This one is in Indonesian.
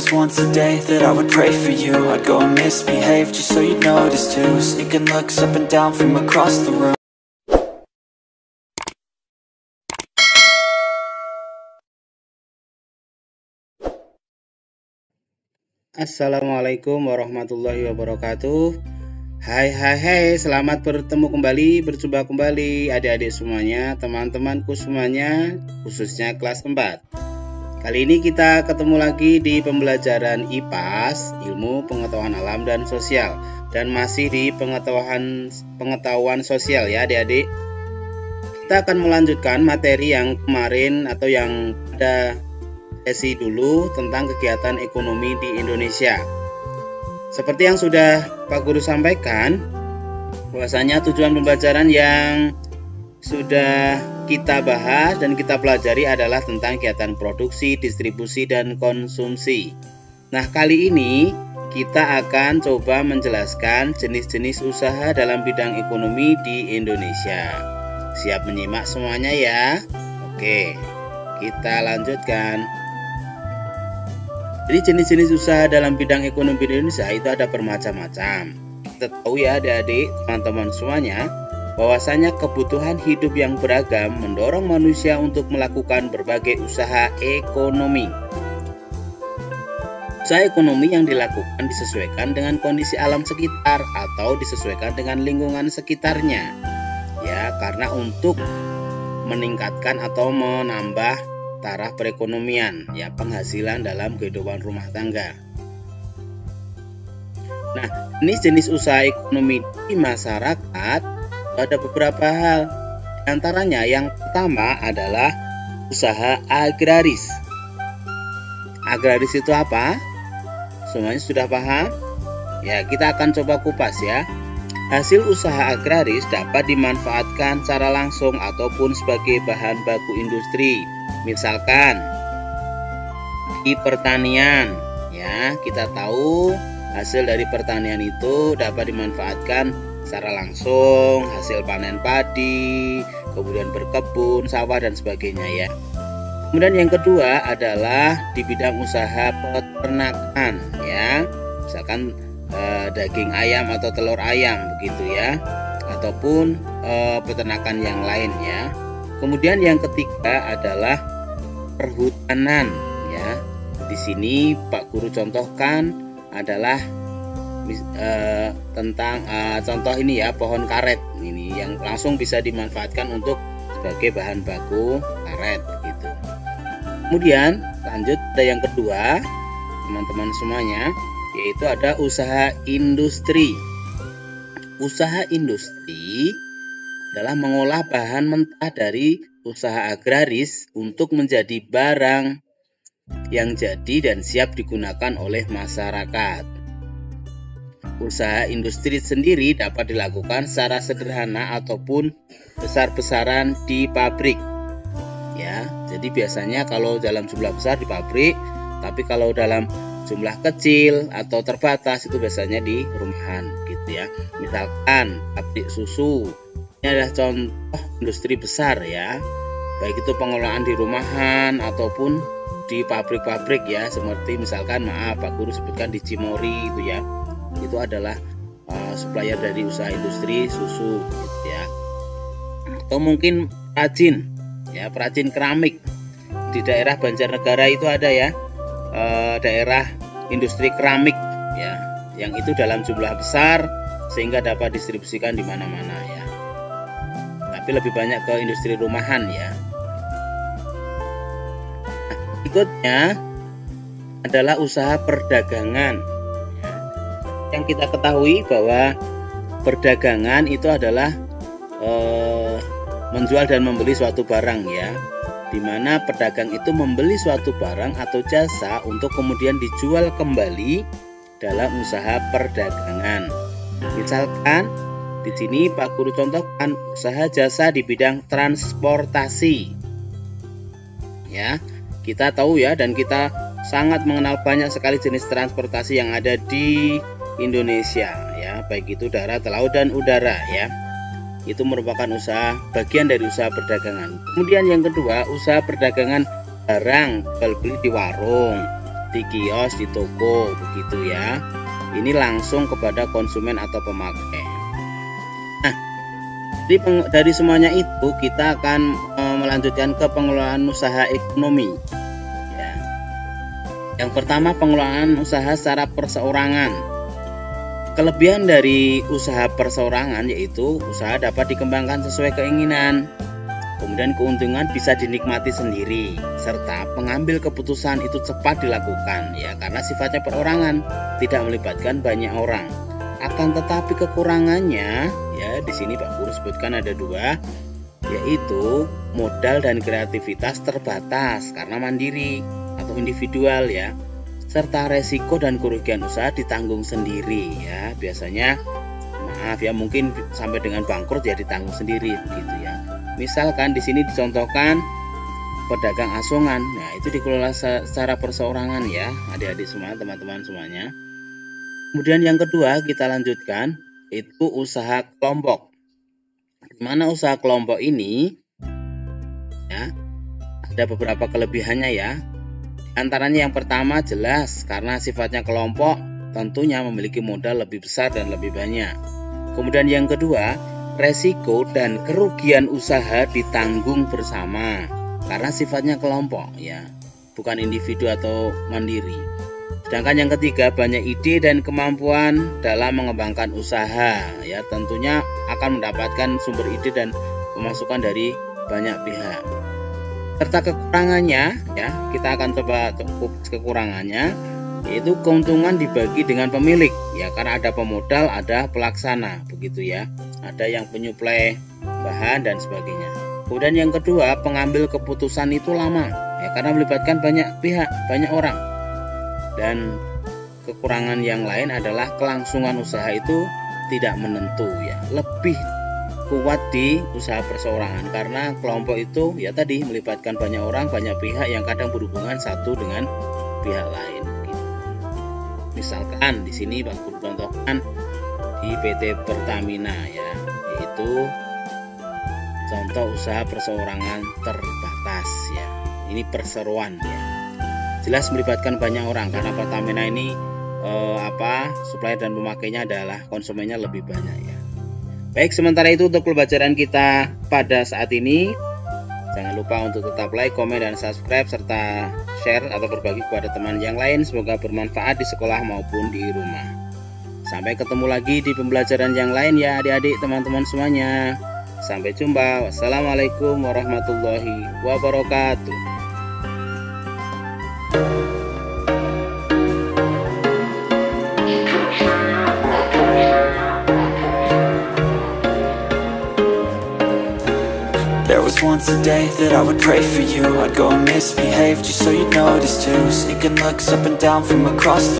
just once a day that I would pray for you. I'd go and misbehave just so you'd notice too. Sneaking looks up and down from across the room. Assalamualaikum warahmatullahi wabarakatuh. Hai, selamat berjumpa kembali adik-adik semuanya, teman-temanku semuanya, khususnya kelas 4. Kali ini kita ketemu lagi di pembelajaran IPAS, Ilmu Pengetahuan Alam dan Sosial, dan masih di pengetahuan sosial ya adik-adik. Kita akan melanjutkan materi yang kemarin atau yang pada sesi dulu tentang kegiatan ekonomi di Indonesia. Seperti yang sudah Pak Guru sampaikan, bahwasanya tujuan pembelajaran yang sudah kita bahas dan kita pelajari adalah tentang kegiatan produksi, distribusi, dan konsumsi. Nah, kali ini kita akan coba menjelaskan jenis-jenis usaha dalam bidang ekonomi di Indonesia. Siap menyimak semuanya ya? Oke, kita lanjutkan. Jadi jenis-jenis usaha dalam bidang ekonomi di Indonesia itu ada bermacam-macam. Kita tahu ya adik-adik, teman-teman semuanya, bahwasanya kebutuhan hidup yang beragam mendorong manusia untuk melakukan berbagai usaha ekonomi. Usaha ekonomi yang dilakukan disesuaikan dengan kondisi alam sekitar atau disesuaikan dengan lingkungan sekitarnya. Ya, karena untuk meningkatkan atau menambah taraf perekonomian, ya, penghasilan dalam kehidupan rumah tangga. Nah, ini jenis usaha ekonomi di masyarakat ada beberapa hal. Di antaranya yang pertama adalah usaha agraris. Agraris itu apa? Semuanya sudah paham? Ya, kita akan coba kupas ya. Hasil usaha agraris dapat dimanfaatkan secara langsung ataupun sebagai bahan baku industri. Misalkan di pertanian, ya, kita tahu hasil dari pertanian itu dapat dimanfaatkan secara langsung, hasil panen padi, kemudian berkebun, sawah dan sebagainya ya. Kemudian yang kedua adalah di bidang usaha peternakan ya. Misalkan daging ayam atau telur ayam begitu ya, ataupun peternakan yang lain ya. Kemudian yang ketiga adalah perhutanan ya. Di sini Pak Guru contohkan adalah tentang contoh ini ya, pohon karet ini yang langsung bisa dimanfaatkan untuk sebagai bahan baku karet gitu. Kemudian lanjut ada yang kedua teman-teman semuanya, yaitu ada usaha industri. Usaha industri adalah mengolah bahan mentah dari usaha agraris untuk menjadi barang yang jadi dan siap digunakan oleh masyarakat. Usaha industri sendiri dapat dilakukan secara sederhana ataupun besar-besaran di pabrik. Ya, jadi biasanya kalau dalam jumlah besar di pabrik, tapi kalau dalam jumlah kecil atau terbatas itu biasanya di rumahan gitu ya. Misalkan pabrik susu. Ini adalah contoh industri besar ya, baik itu pengelolaan di rumahan ataupun di pabrik-pabrik ya, seperti misalkan Pak Guru sebutkan di Cimory itu ya, itu adalah supplier dari usaha industri susu gitu ya. Atau mungkin perajin keramik di daerah Banjarnegara itu ada ya, daerah industri keramik ya, yang itu dalam jumlah besar sehingga dapat distribusikan di mana-mana ya. Tapi lebih banyak ke industri rumahan ya. Nah, berikutnya adalah usaha perdagangan. Yang kita ketahui bahwa perdagangan itu adalah menjual dan membeli suatu barang ya, dimana pedagang itu membeli suatu barang atau jasa untuk kemudian dijual kembali dalam usaha perdagangan. Misalkan di sini Pak Guru contohkan usaha jasa di bidang transportasi. Ya, kita tahu ya, dan kita sangat mengenal banyak sekali jenis transportasi yang ada di Indonesia ya, baik itu darat, laut dan udara ya. Itu merupakan usaha bagian dari usaha perdagangan. Kemudian yang kedua, usaha perdagangan barang jual beli di warung. di kios, di toko, begitu ya. Ini langsung kepada konsumen atau pemakai. Nah, dari semuanya itu kita akan melanjutkan ke pengelolaan usaha ekonomi. Ya. Yang pertama, pengelolaan usaha secara perseorangan. Kelebihan dari usaha perseorangan yaitu usaha dapat dikembangkan sesuai keinginan. Kemudian keuntungan bisa dinikmati sendiri, serta pengambil keputusan itu cepat dilakukan ya, karena sifatnya perorangan, tidak melibatkan banyak orang. Akan tetapi kekurangannya ya, di sini Pak Guru sebutkan ada dua, yaitu modal dan kreativitas terbatas karena mandiri atau individual ya, serta resiko dan kerugian usaha ditanggung sendiri ya. Biasanya maaf ya, mungkin sampai dengan bangkrut ya ditanggung sendiri begitu ya. Misalkan di sini dicontohkan pedagang asongan, nah itu dikelola secara perseorangan ya, adik-adik semua, teman-teman semuanya. Kemudian yang kedua kita lanjutkan, itu usaha kelompok. Dimana usaha kelompok ini ya, ada beberapa kelebihannya ya. Antaranya yang pertama jelas karena sifatnya kelompok tentunya memiliki modal lebih besar dan lebih banyak. Kemudian yang kedua, resiko dan kerugian usaha ditanggung bersama karena sifatnya kelompok ya, bukan individu atau mandiri. Sedangkan yang ketiga, banyak ide dan kemampuan dalam mengembangkan usaha ya, tentunya akan mendapatkan sumber ide dan pemasukan dari banyak pihak. Serta kekurangannya ya, kita akan coba kupas kekurangannya, yaitu keuntungan dibagi dengan pemilik ya, karena ada pemodal, ada pelaksana begitu ya, ada yang penyuplai bahan dan sebagainya. Kemudian yang kedua, pengambil keputusan itu lama ya, karena melibatkan banyak pihak, banyak orang. Dan kekurangan yang lain adalah kelangsungan usaha itu tidak menentu ya, lebih kuat di usaha perseorangan karena kelompok itu ya tadi melibatkan banyak orang, banyak pihak yang kadang berhubungan satu dengan pihak lain. Misalkan di sini Pak Guru contohkan di PT Pertamina ya, yaitu contoh usaha perseorangan terbatas ya. Ini perseroan ya. Jelas melibatkan banyak orang karena Pertamina ini supplier dan pemakainya adalah konsumennya lebih banyak ya. Baik, sementara itu untuk pembelajaran kita pada saat ini, jangan lupa untuk tetap like, komen, dan subscribe serta share atau berbagi kepada teman yang lain. Semoga bermanfaat di sekolah maupun di rumah. Sampai ketemu lagi di pembelajaran yang lain ya adik-adik, teman-teman semuanya. Sampai jumpa. Wassalamualaikum warahmatullahi wabarakatuh. There was once a day that I would pray for you. I'd go and misbehave just so you'd notice too. Sneaking looks up and down from across the